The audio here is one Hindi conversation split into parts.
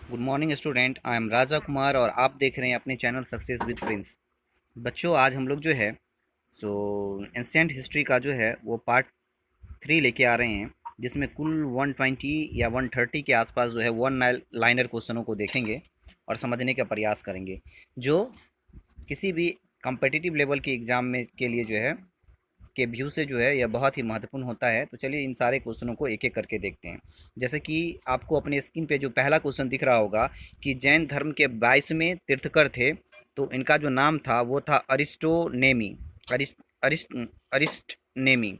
Good morning student. I am Raja Kumar और आप देख रहे हैं अपने चैनल सक्सेस विद प्रिंस। बच्चों, आज हम लोग जो है सो एंशियंट हिस्ट्री का जो है वो पार्ट 3 लेके आ रहे हैं, जिसमें कुल 120 या 130 के आसपास जो है वन लाइनर क्वेश्चनों को देखेंगे और समझने का प्रयास करेंगे, जो किसी भी कम्पिटिटिव लेवल के एग्ज़ाम में के लिए जो है के व्यू से जो है यह बहुत ही महत्वपूर्ण होता है। तो चलिए इन सारे क्वेश्चनों को एक एक करके देखते हैं। जैसे कि आपको अपने स्क्रीन पे जो पहला क्वेश्चन दिख रहा होगा कि जैन धर्म के 22वें तीर्थकर थे, तो इनका जो नाम था वो था अरिस्टोनेमी। अरिस्ट अरिस्ट अरिस्टनेमी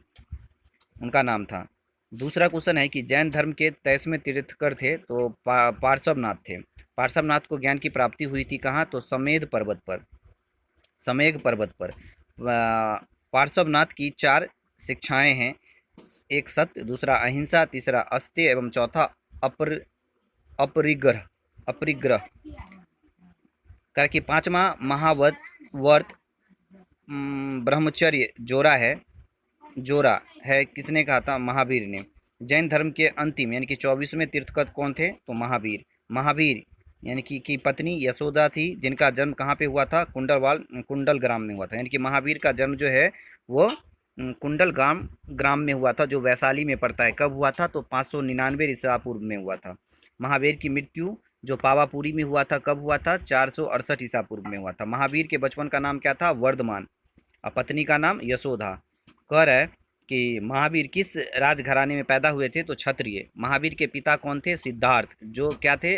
उनका नाम था। दूसरा क्वेश्चन है कि जैन धर्म के 23वें तीर्थकर थे, तो पार्श्वनाथ थे। पार्श्वनाथ को ज्ञान की प्राप्ति हुई थी कहाँ? तो समेध पर्वत पर। समेघ पर्वत पर। पार्श्वनाथ की 4 शिक्षाएं हैं। एक सत्य, दूसरा अहिंसा, तीसरा अस्तेय एवं चौथा अपर अपरिग्रह अपरिग्रह करके पांचवा महावत वर्त ब्रह्मचर्य जोरा है किसने कहा था? महावीर ने। जैन धर्म के अंतिम यानी कि 24वें तीर्थकर कौन थे? तो महावीर। महावीर यानी कि की पत्नी यशोदा थी, जिनका जन्म कहाँ पे हुआ था? कुंडल ग्राम में हुआ था। यानी कि महावीर का जन्म जो है वो कुंडल ग्राम में हुआ था, जो वैशाली में पड़ता है। कब हुआ था? तो 599 ईसा पूर्व में हुआ था। महावीर की मृत्यु जो पावापुरी में हुआ था, कब हुआ था? 468 ईसा पूर्व में हुआ था। महावीर के बचपन का नाम क्या था? वर्धमान। और पत्नी का नाम यशोदा। कह रहा है कि महावीर किस राजघराने में पैदा हुए थे? तो क्षत्रिय। महावीर के पिता कौन थे? सिद्धार्थ, जो क्या थे?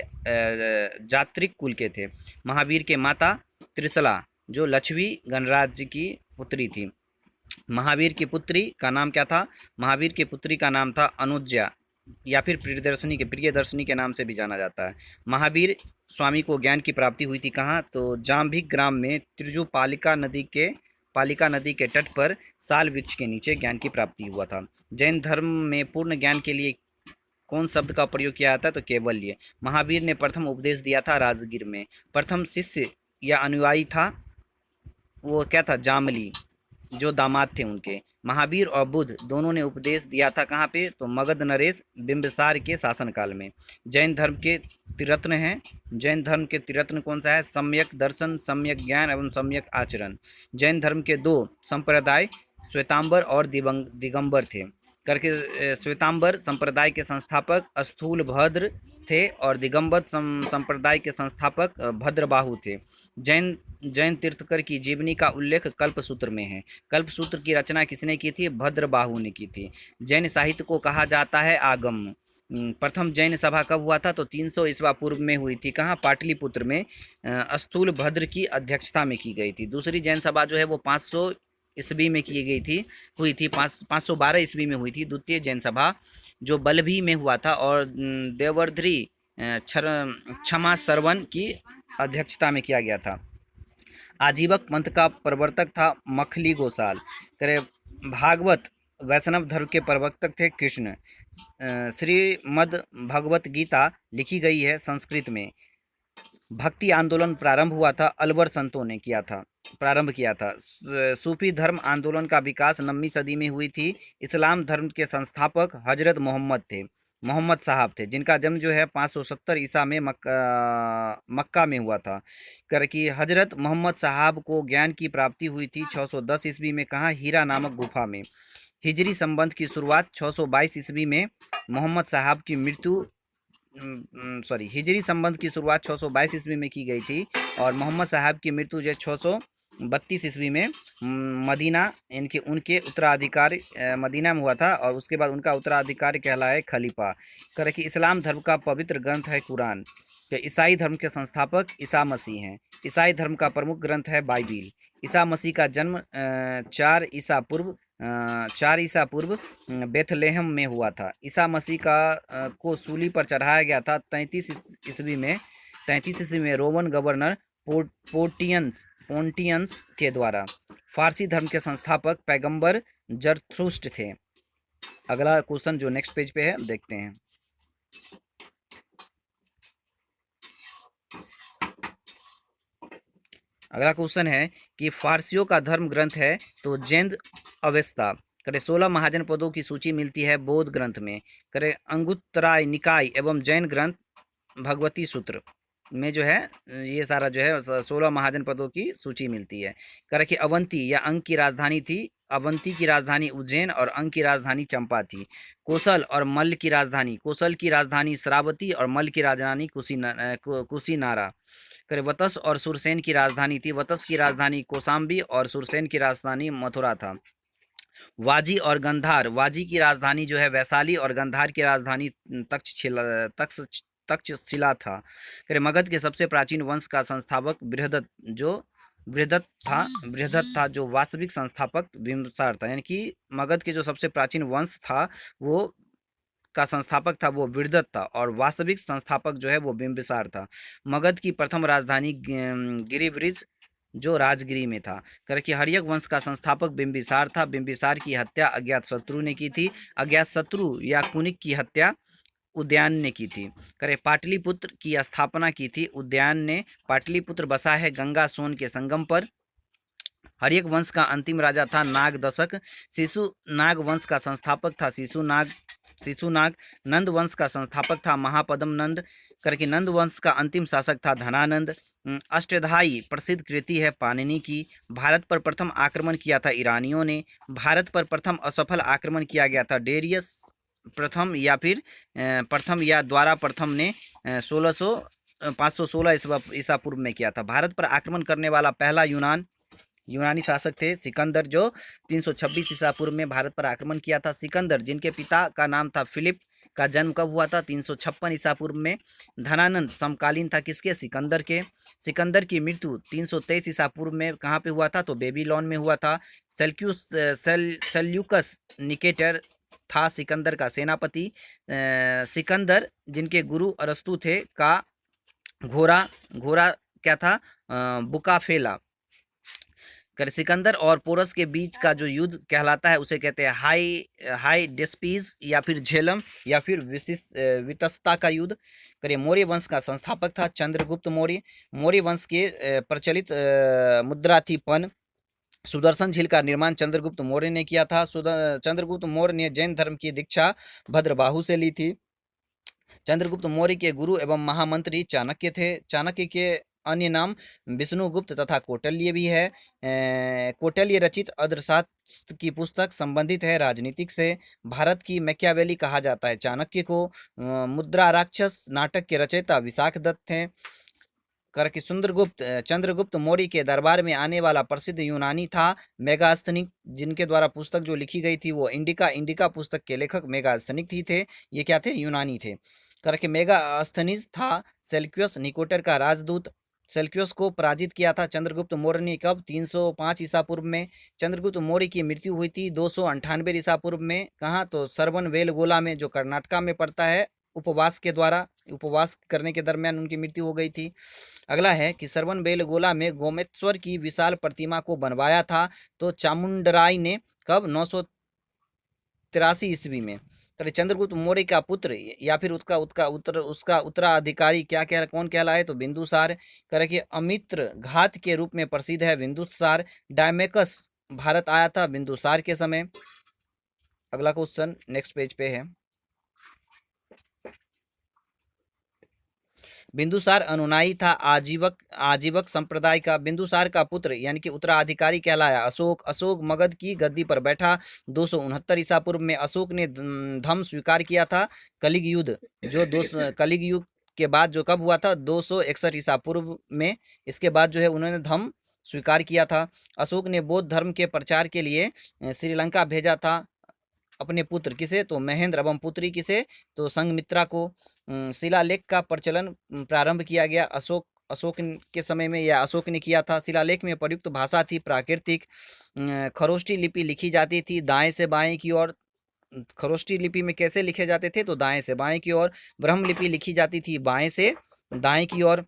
जात्रिक कुल के थे। महावीर के माता त्रिशला, जो लक्ष्मी गणराज्य की पुत्री थी। महावीर की पुत्री का नाम क्या था? महावीर की पुत्री का नाम था अनुज्ञा, या फिर प्रियदर्शनी के नाम से भी जाना जाता है। महावीर स्वामी को ज्ञान की प्राप्ति हुई थी कहाँ? तो जाम्भिक ग्राम में पालिका नदी के तट पर साल वृक्ष के नीचे ज्ञान की प्राप्ति हुआ था। जैन धर्म में पूर्ण ज्ञान के लिए कौन शब्द का प्रयोग किया जाता है? तो केवल्य। महावीर ने प्रथम उपदेश दिया था राजगीर में। प्रथम शिष्य या अनुयायी था वो क्या था? जामली, जो दामाद थे उनके। महावीर और बुद्ध दोनों ने उपदेश दिया था कहाँ पे? तो मगध नरेश बिंबिसार के शासनकाल में। जैन धर्म के त्रिरत्न हैं। जैन धर्म के त्रिरत्न कौन सा है? सम्यक दर्शन, सम्यक ज्ञान एवं सम्यक आचरण। जैन धर्म के 2 संप्रदाय श्वेतांबर और दिगंबर थे करके। श्वेतांबर संप्रदाय के संस्थापक स्थूल भद्र थे और दिगंबर संप्रदाय के संस्थापक भद्रबाहु थे। जैन जैन तीर्थकर की जीवनी का उल्लेख कल्पसूत्र में है। कल्पसूत्र की रचना किसने की थी? भद्रबाहु ने की थी। जैन साहित्य को कहा जाता है आगम। प्रथम जैन सभा कब हुआ था? तो 300 ईस्वा पूर्व में हुई थी। कहाँ? पाटलिपुत्र में। स्थूल भद्र की अध्यक्षता में की गई थी। दूसरी जैन सभा जो है वो 500 ईस्वी में की गई थी, हुई थी 512 ईस्वी में हुई थी। द्वितीय जैन सभा जो बल्लभी में हुआ था, और देवर्धरी क्षमा सरवन की अध्यक्षता में किया गया था। आजीवक पंथ का प्रवर्तक था मखली गोसाल। करे भागवत वैष्णव धर्म के प्रवर्तक थे कृष्ण। श्रीमद् भगवत गीता लिखी गई है संस्कृत में। भक्ति आंदोलन प्रारंभ हुआ था, अलवर संतों ने प्रारंभ किया था। सूफी धर्म आंदोलन का विकास 9वीं सदी में हुई थी। इस्लाम धर्म के संस्थापक हजरत मोहम्मद साहब थे, जिनका जन्म जो है 570 ईसा में मक्का में हुआ था। कर कि हजरत मोहम्मद साहब को ज्ञान की प्राप्ति हुई थी 610 ईस्वी में। कहाँ? हीरा नामक गुफा में। हिजरी संबंध की शुरुआत 622 ईस्वी में। मोहम्मद साहब की मृत्यु हिजरी संबंध की शुरुआत 622 ईस्वी में की गई थी, और मोहम्मद साहब की मृत्यु जो 632 ईस्वी में मदीना, इनके उनके उत्तराधिकारी मदीना में हुआ था, और उसके बाद उनका उत्तराधिकारी कहलाए खलीफा। कर कि इस्लाम धर्म का पवित्र ग्रंथ है कुरान। तो ईसाई धर्म के संस्थापक ईसा मसीह हैं। ईसाई धर्म का प्रमुख ग्रंथ है बाइबिल। ईसा मसीह का जन्म 4 ईसा पूर्व बेथलेहम में हुआ था। ईसा मसीह को सूली पर चढ़ाया गया था 33 ईस्वी में। 33 ईस्वी में रोमन गवर्नर पोंटियंस के द्वारा। फारसी धर्म के संस्थापक पैगंबर जरथुष्ट्र थे। अगला क्वेश्चन जो नेक्स्ट पेज पे है देखते हैं। अगला क्वेश्चन है कि फारसियों का धर्म ग्रंथ है तो जैन अवेस्ता। करे 16 महाजन पदों की सूची मिलती है बौद्ध ग्रंथ में। करे अंगुत्तराय निकाय एवं जैन ग्रंथ भगवती सूत्र में जो है ये सारा जो है 16 महाजनपदों की सूची मिलती है। कर कि अवंती या अंग की राजधानी थी। अवंती की राजधानी उज्जैन और अंग की राजधानी चंपा थी। कोसल और मल्ल की राजधानी, कोसल की राजधानी श्रावती और मल्ल की राजधानी कुशीनारा। करे वतस और सुरसेन की राजधानी थी। वतस की राजधानी कौशाम्बी और सुरसेन की राजधानी मथुरा था। वाजी और गंधार, वाजी की राजधानी जो है वैशाली और गंधार की राजधानी तक्षशिला था। फिर मगध के सबसे प्राचीन वंश का संस्थापक बृहदत्त था जो वास्तविक संस्थापक बिंबिसार था। यानी कि मगध के जो सबसे प्राचीन वंश था वो का संस्थापक था वो बृहदत्त था और वास्तविक संस्थापक जो है वो बिंबिसार था। मगध की प्रथम राजधानी गिरिब्रिज जो राजगिरी में था। करके हर्यक वंश का संस्थापक बिंबिसार था। बिंबिसार की हत्या अज्ञातशत्रु ने की थी। अज्ञातशत्रु या कुनिक की हत्या उद्यान ने की थी। करे पाटलिपुत्र की स्थापना की थी उद्यान ने। पाटलिपुत्र बसा है गंगा सोन के संगम पर। हर्यक वंश का अंतिम राजा था नाग दशक। शिशुनाग वंश का संस्थापक था शिशुनाग। नंद वंश का संस्थापक था महापद्म नंद। करके नंद वंश का अंतिम शासक था धनानंद। अष्टधाई प्रसिद्ध कृति है पाणिनि की। भारत पर प्रथम आक्रमण किया था ईरानियों ने। भारत पर प्रथम असफल आक्रमण किया गया था डेरियस प्रथम या फिर प्रथम या द्वारा प्रथम ने 516 ईसा पूर्व में किया था। भारत पर आक्रमण करने वाला पहला यूनानी शासक थे सिकंदर जो 326 ईसा पूर्व में भारत पर आक्रमण किया था। सिकंदर जिनके पिता का नाम था फिलिप का जन्म कब हुआ था? 356 ईसा पूर्व में। धनानंद समकालीन था किसके? सिकंदर के। सिकंदर की मृत्यु 323 ईसा पूर्व में कहाँ पे हुआ था? तो बेबीलोन में हुआ था। सेल्यूकस निकेटर था सिकंदर का सेनापति। सिकंदर जिनके गुरु अरस्तु थे का घोड़ा घोड़ा क्या था? बुकाफेला। कर सिकंदर और पोरस के बीच का जो युद्ध कहलाता है उसे कहते हैं हाई डेस्पीज या फिर झेलम या फिर वितस्ता का युद्ध। करिए मौर्य वंश का संस्थापक था चंद्रगुप्त मौर्य। मौर्य वंश के प्रचलित मुद्रा थी पन। सुदर्शन झील का निर्माण चंद्रगुप्त मौर्य ने किया था। चंद्रगुप्त मौर्य ने जैन धर्म की दीक्षा भद्रबाहु से ली थी। चंद्रगुप्त मौर्य के गुरु एवं महामंत्री चाणक्य थे। चाणक्य के अन्य नाम विष्णुगुप्त तथा कौटिल्य भी है। कौटिल्य रचित अर्थशास्त्र की पुस्तक संबंधित है राजनीतिक से। भारत की मैकियावेली कहा जाता है चाणक्य को। मुद्रा राक्षस नाटक के रचयिता विशाख दत्त थे। करके चंद्रगुप्त मौर्य के दरबार में आने वाला प्रसिद्ध यूनानी था मेगास्थनिक जिनके द्वारा पुस्तक जो लिखी गई थी वो इंडिका पुस्तक के लेखक मेगास्थनिक ही थे। ये क्या थे? यूनानी थे। करके मेगास्थनीज था सेल्क्युस निकोटर का राजदूत। सेल्क्युस को पराजित किया था चंद्रगुप्त मौर्य ने कब? 305 ईसा पूर्व में। चंद्रगुप्त मौर्य की मृत्यु हुई थी 298 ईसा पूर्व में। कहाँ? तो सरवनबेलगोला में जो कर्नाटका में पड़ता है। उपवास करने के दरमियान उनकी मृत्यु हो गई थी। अगला है कि सरवनबेलगोला में गोमेश्वर की विशाल प्रतिमा को बनवाया था तो चामुंडराय ने कब? 983 ईस्वी में। चंद्रगुप्त मौर्य का पुत्र या फिर उसका उत्तराधिकारी कौन कहलाए? तो बिंदुसार। करे कि अमित्र घात के रूप में प्रसिद्ध है बिंदुसार। डायमेकस भारत आया था बिंदुसार के समय। अगला क्वेश्चन नेक्स्ट पेज पे है। बिंदुसार अनुयायी था आजीवक संप्रदाय का। बिंदुसार का पुत्र यानी कि उत्तराधिकारी कहलाया अशोक मगध की गद्दी पर बैठा 269 ईसा पूर्व में। अशोक ने धम्म स्वीकार किया था। कलिग युग के बाद जो कब हुआ था? 261 ईसा पूर्व में। इसके बाद जो है उन्होंने धम्म स्वीकार किया था। अशोक ने बौद्ध धर्म के प्रचार के लिए श्रीलंका भेजा था अपने पुत्र किसे? तो महेंद्र एवं पुत्री किसे? तो संघमित्रा को। शिलालेख का प्रचलन प्रारंभ किया गया अशोक के समय में या अशोक ने किया था। शिलालेख में प्रयुक्त भाषा थी प्राकृतिक। खरोष्टी लिपि लिखी जाती थी दाएं से बाएं की ओर। खरोष्टी लिपि में कैसे लिखे जाते थे? तो दाएं से बाएं की ओर। ब्रह्म लिपि लिखी जाती थी बाएं से दाएं की ओर।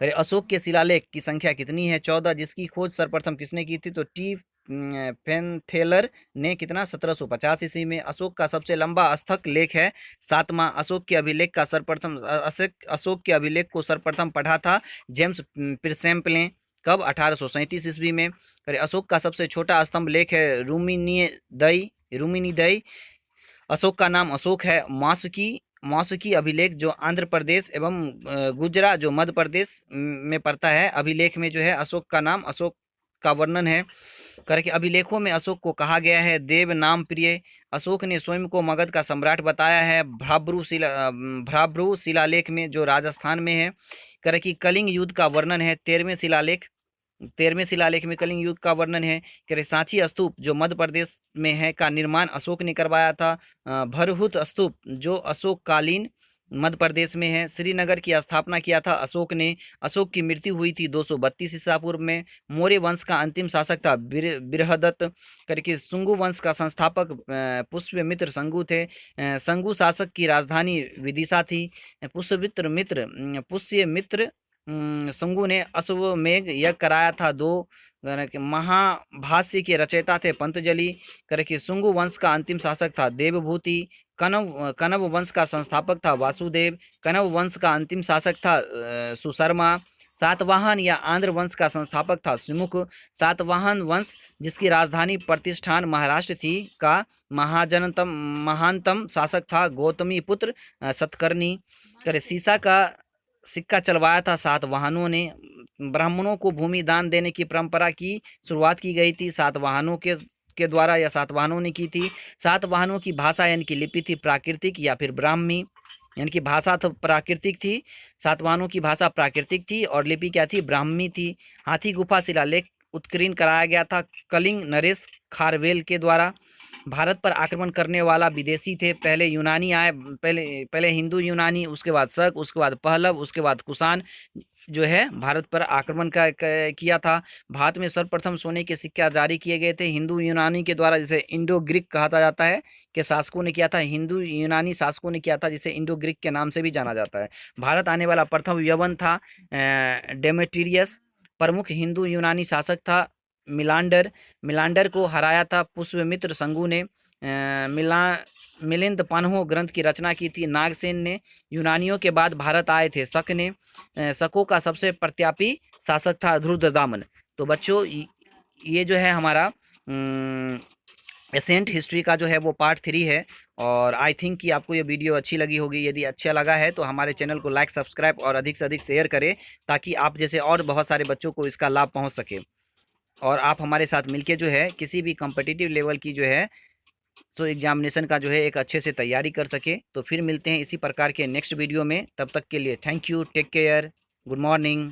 अशोक के शिलालेख की संख्या कितनी है? 14। जिसकी खोज सर्वप्रथम किसने की थी? तो टी पेनथेलर ने कितना? 1750 ईस्वी में। अशोक का सबसे लंबा अस्थक लेख है 7वां। अशोक के अभिलेख को सर्वप्रथम पढ़ा था जेम्स प्रिंसेपल कब? 1837 ईस्वी में। अशोक का सबसे छोटा स्तंभ लेख है रूमिनीदई। अशोक का नाम अशोक है। मौसिकी अभिलेख जो आंध्र प्रदेश एवं गुजरा जो मध्य प्रदेश में पड़ता है। अभिलेख में जो है अशोक का नाम, अशोक का वर्णन है करके अभिलेखों में अशोक को कहा गया है देव नाम प्रिय। अशोक ने स्वयं को मगध का सम्राट बताया है। भ्राभ्रू शिलालेख में जो राजस्थान में है करे कि कलिंग युद्ध का वर्णन है। 13वें शिलालेख में कलिंग युद्ध का वर्णन है। करे सांची स्तूप जो मध्य प्रदेश में है का निर्माण अशोक ने करवाया था। भरहुत स्तूप जो अशोक कालीन मध्य प्रदेश में है। श्रीनगर की स्थापना किया था अशोक ने। अशोक की मृत्यु हुई थी 232 ईसा पूर्व में। मौर्य वंश का अंतिम शासक था बृहदत्त करके। शुंगु वंश का संस्थापक पुष्यमित्र शंगु थे। शंगु शासक की राजधानी विदिशा थी। पुष्यमित्र शंगु ने अश्वमेघ यज्ञ कराया था। 2 महाभाष्य के रचयिता थे पंतजलि करके। शुंगु वंश का अंतिम शासक था देवभूति। कनव वंश का संस्थापक था वासुदेव। कनव वंश का अंतिम शासक था सुशर्मा। सातवाहन या आंध्र वंश का संस्थापक था सुमुख। सातवाहन वंश जिसकी राजधानी प्रतिष्ठान महाराष्ट्र थी का महानतम शासक था गौतमी पुत्र सतकर्णी करे। सीसा का सिक्का चलवाया था सातवाहनों ने। ब्राह्मणों को भूमि दान देने की परंपरा की शुरुआत की गई थी सातवाहनों के द्वारा या सातवाहनों ने की थी। सातवाहनों की भाषा यानी कि लिपि थी प्राकृतिक या फिर ब्राह्मी, यानी कि भाषा तो प्राकृतिक थी। सातवाहनों की भाषा प्राकृतिक थी और लिपि क्या थी, ब्राह्मी थी। हाथी गुफा शिलालेख उत्कीर्ण कराया गया था कलिंग नरेश खारवेल के द्वारा। भारत पर आक्रमण करने वाला विदेशी थे। पहले यूनानी आए, पहले हिंदू यूनानी, उसके बाद शक, उसके बाद पहलव, उसके बाद कुषाण जो है भारत पर आक्रमण किया था। भारत में सर्वप्रथम सोने के सिक्के जारी किए गए थे हिंदू यूनानी के द्वारा, जिसे इंडो ग्रीक कहा जाता है कि शासकों ने किया था। हिंदू यूनानी शासकों ने किया था जिसे इंडो ग्रीक के नाम से भी जाना जाता है। भारत आने वाला प्रथम यवन था डेमेट्रियस। प्रमुख हिंदू यूनानी शासक था मिलांडर को हराया था पुष्यमित्र शंगु ने। मिलिंद पन्हो ग्रंथ की रचना की थी नागसेन ने। यूनानियों के बाद भारत आए थे शक ने। शकों का सबसे प्रत्यापी शासक था रुद्रदामन। तो बच्चों ये जो है हमारा एसेंट हिस्ट्री का जो है वो पार्ट 3 है। और आई थिंक कि आपको ये वीडियो अच्छी लगी होगी। यदि अच्छा लगा है तो हमारे चैनल को लाइक, सब्सक्राइब और अधिक से अधिक शेयर करें ताकि आप जैसे और बहुत सारे बच्चों को इसका लाभ पहुँच सके और आप हमारे साथ मिलके जो है किसी भी कॉम्पिटिटिव लेवल की जो है एग्जामिनेशन का जो है एक अच्छे से तैयारी कर सके। तो फिर मिलते हैं इसी प्रकार के नेक्स्ट वीडियो में। तब तक के लिए thank you, take care, good morning.